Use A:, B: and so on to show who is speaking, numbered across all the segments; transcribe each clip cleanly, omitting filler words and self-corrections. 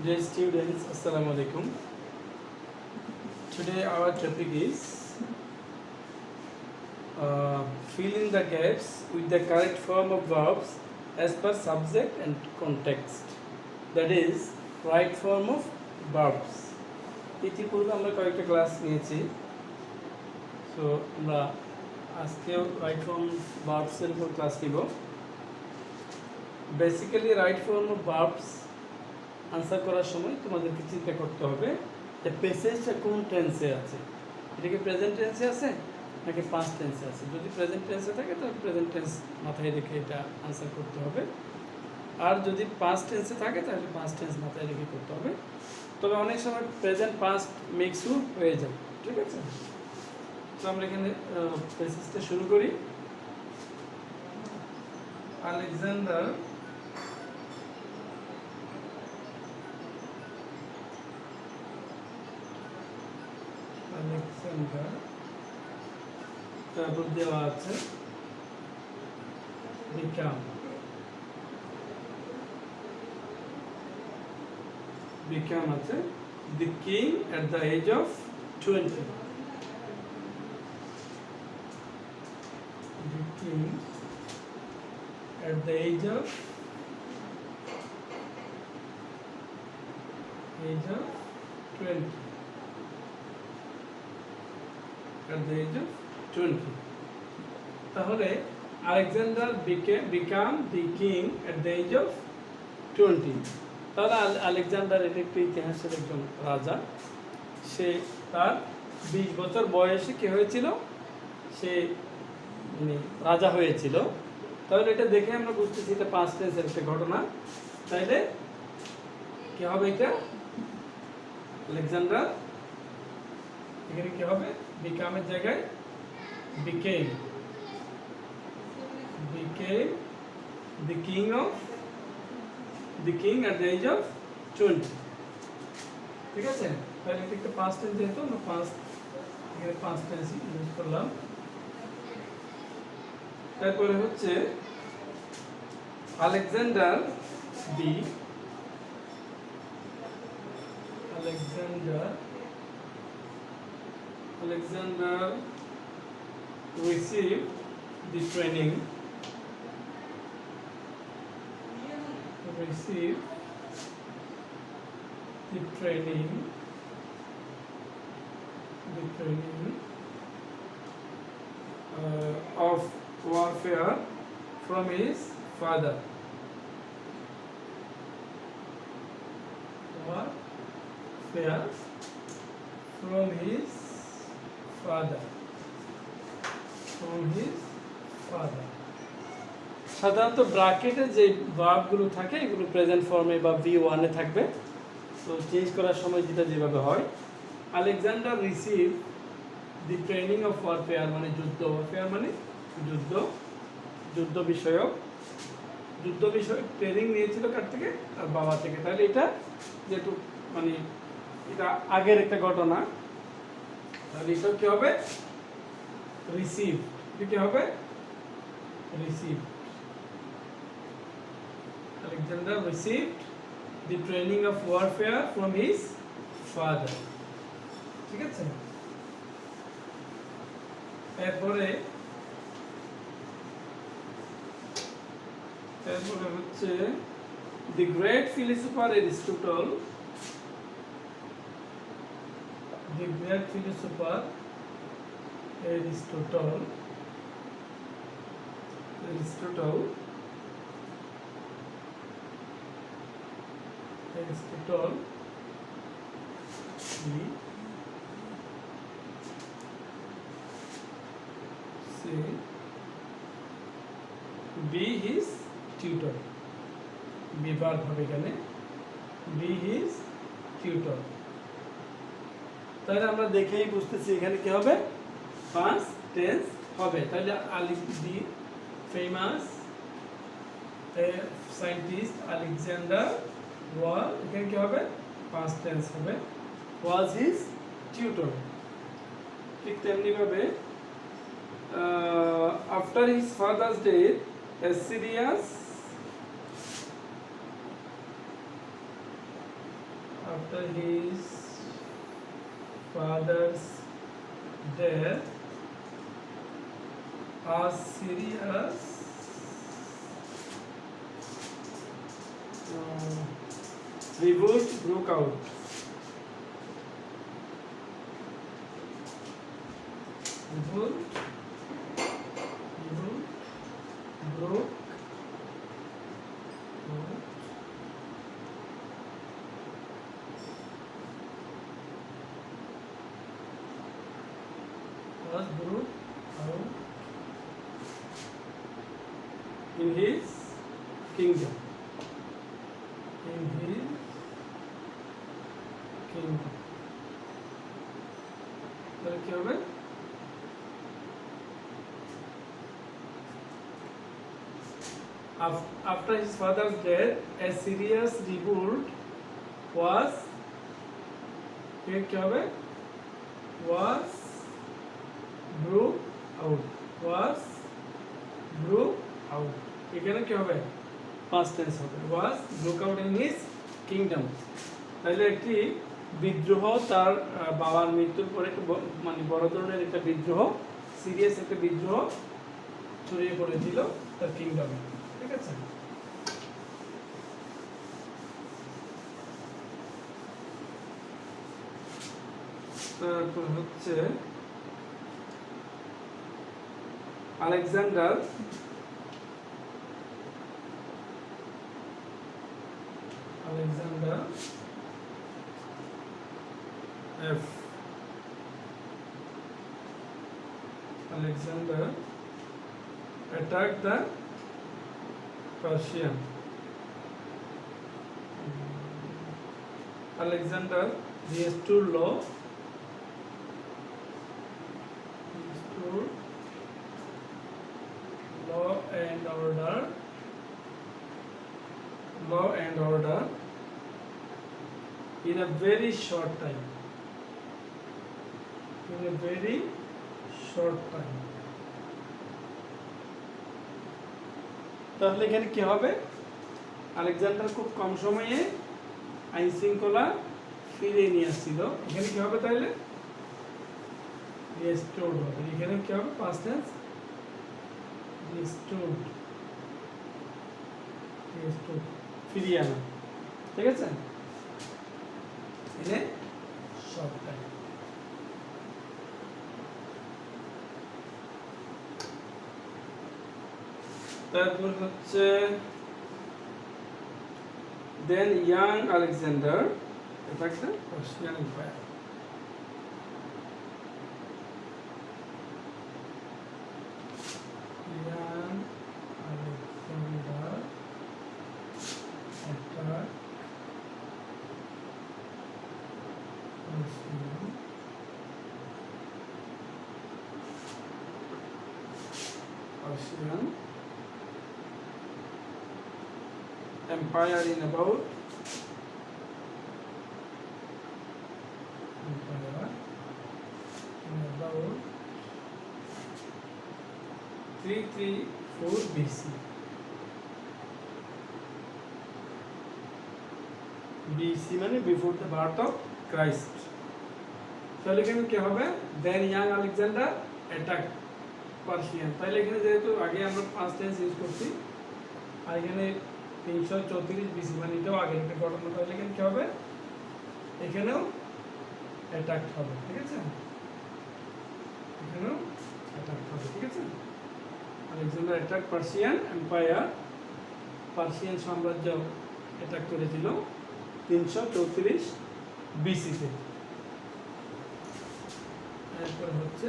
A: Dear students, Assalamu alaikum. Today our topic is fill in the gaps with the correct form of verbs as per subject and context. That is, right form of verbs. ইতিপূর্বে আমরা কয়েকটা class নিয়েছি, so আমরা আজকেও right form ভার্বসের উপর class নিব। Basically right form of verbs answer করার সময় তোমাদেরকে চিন্তা করতে হবে যে প্যাসেজটা কোন টেন্সে আছে। এটা কি প্রেজেন্ট টেন্সে আছে নাকি পাস্ট টেন্সে আছে? যদি প্রেজেন্ট টেন্সে থাকে তাহলে প্রেজেন্ট টেন্স মাথায় রেখে এটা আনসার করতে হবে, আর যদি পাস্ট টেন্সে থাকে তাহলে পাস্ট টেন্স মাথায় রেখে করতে হবে। তবে অনেক সময় প্রেজেন্ট পাস্ট মিক্সও হয়ে যায়, ঠিক আছে? তো আমরা এখানে প্যাসেজটা শুরু করি। আলেকজান্ডার তারপর দেওয়া আছে become আছে the king at the age of 20. The king at the age of 20. At the age of 20. তাহলে Alexander become the king at the age of 20. তাহলে আলেকজান্ডার একটি ইতিহাসের একজন রাজা। সে তার 20 বছর বয়সে কি হয়েছিল? সে রাজা হয়েছিল। তাহলে এটা দেখে আমরা বুঝতেছি এটা পাস্ট টেন্সের একটা ঘটনা। তাইলে কি হবে? এটা আলেকজান্ডার এখানে কি হবে? বিকামের জায়গায় became the king at the age of 20. ঠিক আছে? তাহলে এটা একটা পাস্ট টেন্স, যেহেতু আমরা পাস্ট টেন্স ইউজ করলাম। তারপরে হচ্ছে Alexander received the training of warfare from his father. সাধারণত ব্র্যাকেটে যে ভার্বগুলো থাকে এগুলো প্রেজেন্ট ফর্মে বা V1 এ থাকবে। তো চেঞ্জ করার সময় যেটা যেভাবে হয়, Alexander receive the training of warfare মানে যুদ্ধ, ওয়ারফেয়ার মানে যুদ্ধ বিষয়ক ট্রেনিং নিয়েছিল কার থেকে? আর বাবা থেকে। তাহলে এটা যেহেতু মানে এটা আগের একটা ঘটনা, তাহলে এটা কি হবে? রিসিভ। এটা কি হবে? Receive. Alexander received the training of warfare from his father. ঠিক আছে? এরপরে হচ্ছে the great philosopher Aristotle be his tutor. বিভাগ হবে এখানে, be his tutor। তাহলে আমরা দেখেই বুঝতেছি এখানে কি হবে? পাস্ট টেন্স হবে। তাহলে দি ফেমাস সায়েন্টিস্ট আলেকজান্ডার এখানে কি হবে? পাস্ট টেন্স হবে, was his tutor। ঠিক তেমনি ভাবে after his father's death Assyria's his father's death, a serious revolt broke out. Revolt broke out. Was broke out in his kingdom. In his kingdom. তাহলে কি হবে? After his father's death, a serious revolt was क्या হবে? Was broke out. Was broke out. এখানে কি হবে? Past tense হবে. Was broke out in his kingdom. তাহলে একটি বিদ্রোহ তার বাবার মৃত্যুর পরে মানে বড় ধরনের একটা বিদ্রোহ, সিরিয়াস একটা বিদ্রোহ ছড়িয়ে পড়েছিল তার কিংডমে। ঠিক আছে? তারপর হচ্ছে Alexander F. Alexander attacked the Persian. Alexander restored law and order in a very short time. তাহলে এখানে কি হবে? আলেকজান্ডার খুব কম সময়ে আইন শৃঙ্খলা ফিরিয়ে নিয়ে আসছিল। এখানে কি হবে তাহলে? রিস্টোর্ড হবে। এখানে কি হবে? পাস্ট টেন্স রিস্টোর্ড, ফিরিয়ে আনা। ঠিক আছে? এনে শর্ট টাইম। তারপর হচ্ছে then young Alexander attacked the Persian Empire. Young Alexander attacked Persian Empire in about 334 BC. BC মানে before the birth of Christ. তাহলে এখানে কি হবে? Then young Alexander attacked Persian. তাহলে এখানে যেহেতু আগে আমরা past tense ইউজ করছি আর এখানে 334 BC মানে এটাও আগে একটা ঘটনা, তাহলে এখানে কি হবে? এখানেও অ্যাটাক হবে। ঠিক আছে? এখানেও অ্যাটাক হবে। ঠিক আছে? Alexander attack Persian empire, Persian সাম্রাজ্য অ্যাটাক করেছিল 334 বিসিতে। এরপর হচ্ছে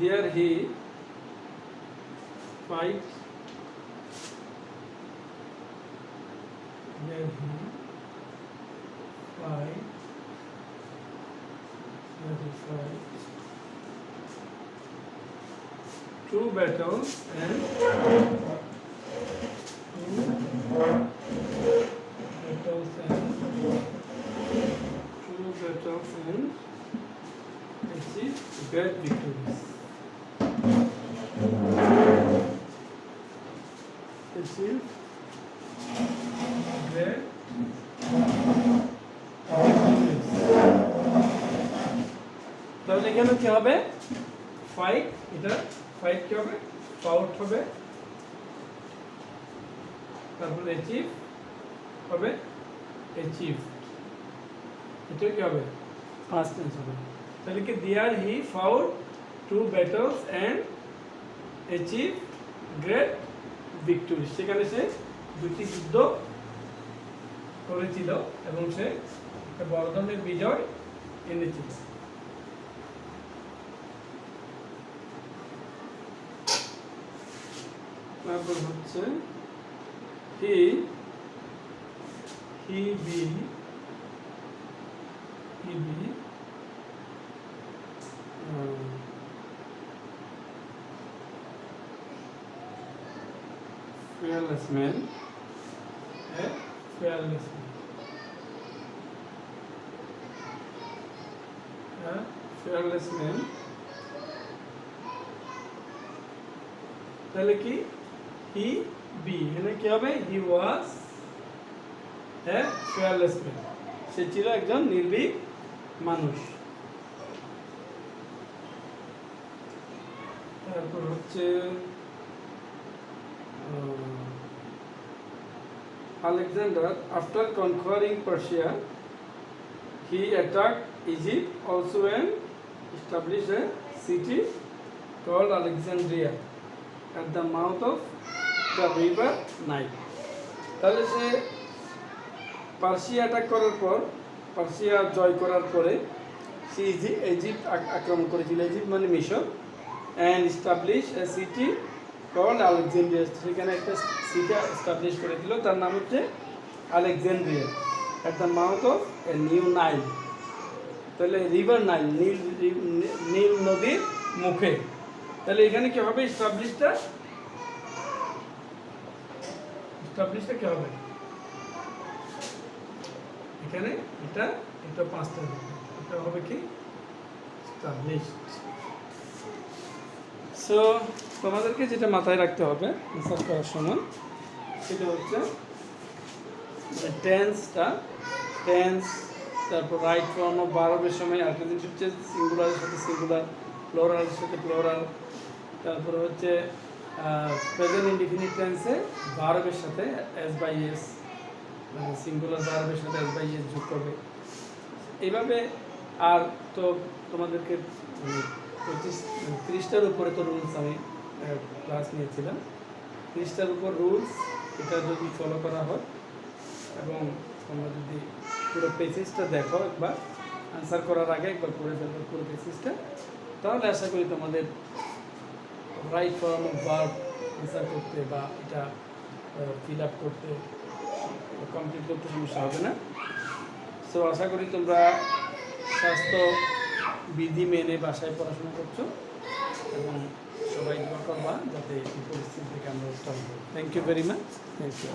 A: there he fight two battles and achieve great victories. এখানে কি হবে ফাইট, এটা ফাইট কি হবে ফাউট হবে, তারপর অ্যাচিভ হবে অ্যাচিভ, এটা কি হবে ফার্স্ট টেন্স হবে। তাহলে কি there he fought 2 battles and achieve great victory, সেখানে সে 2টি যুদ্ধ করেছিল এবং সে একটা বড় ধরনের বিজয় এনেছিল। তারপর হচ্ছে he be fearless man, a fearless man, a fearless man, তাহলে কি he be এখানে কি হবে he was a fearless man, সে ছিল একজন নির্ভীক মানুষ। তারপর হচ্ছে Alexander, after conquering Persia, he attacked Egypt also and established a city called Alexandria at the mouth of the river Nile. তাহলে সে পার্সিয়া অ্যাটাক করার পর, পার্সিয়া জয় করার পরে সে ইজিপ্ট আক্রমণ করেছিল, ইজিপ্ট মানে মিশর, and establish a city called Alexandria, সেখানে একটা সিটি এস্টাবলিশ করেছিল, তার নাম হচ্ছে Alexandria, at the mouth of a new Nile, তাহলে রিভার নাইল, নীল নদীর মুখে। তাহলে এখানে কি হবে এস্টাবলিশটা কি হবে এখানে, এটা 5টা হবে, এটা হবে কি established। সো তোমাদেরকে যেটা মাথায় রাখতে হবে অ্যান্সার করার সময় সেটা হচ্ছে টেন্সটা, তারপর রাইট ফর্ম অফ ভার্বের সময় আরেকটা জিনিস হচ্ছে সিঙ্গুলারের সাথে সিঙ্গুলার, প্লুরালের সাথে প্লুরাল, তারপর হচ্ছে প্রেজেন্ট ইনডিফিনিট টেন্সে ভার্বের সাথে এস বাই এস, মানে সিঙ্গুলার ভার্বের সাথে এস বাই এস যোগ করবে এইভাবে। আর তো তোমাদেরকে মানে 30টার উপরে তো রুলস আমি ক্লাস নিয়েছিলাম, 30টার উপর রুলস, এটা যদি ফলো করা হয় এবং তোমরা যদি পুরো পেসেজটা দেখো একবার, আনসার করার আগে একবার পড়ে ফেলবে পুরো পেসেজটা, তাহলে আশা করি তোমাদের right form of verb answer করতে বা এটা ফিল আপ করতে, কমপ্লিট করতে সমস্যা হবে না। সো আশা করি তোমরা স্বাস্থ্য বিধি মেনে বাসায় পড়াশোনা করছো এবং সবাই দোয়া করবা যাতে এই পরিস্থিতি থেকে আমরা উত্তরণ করি। Thank you very much, thank you.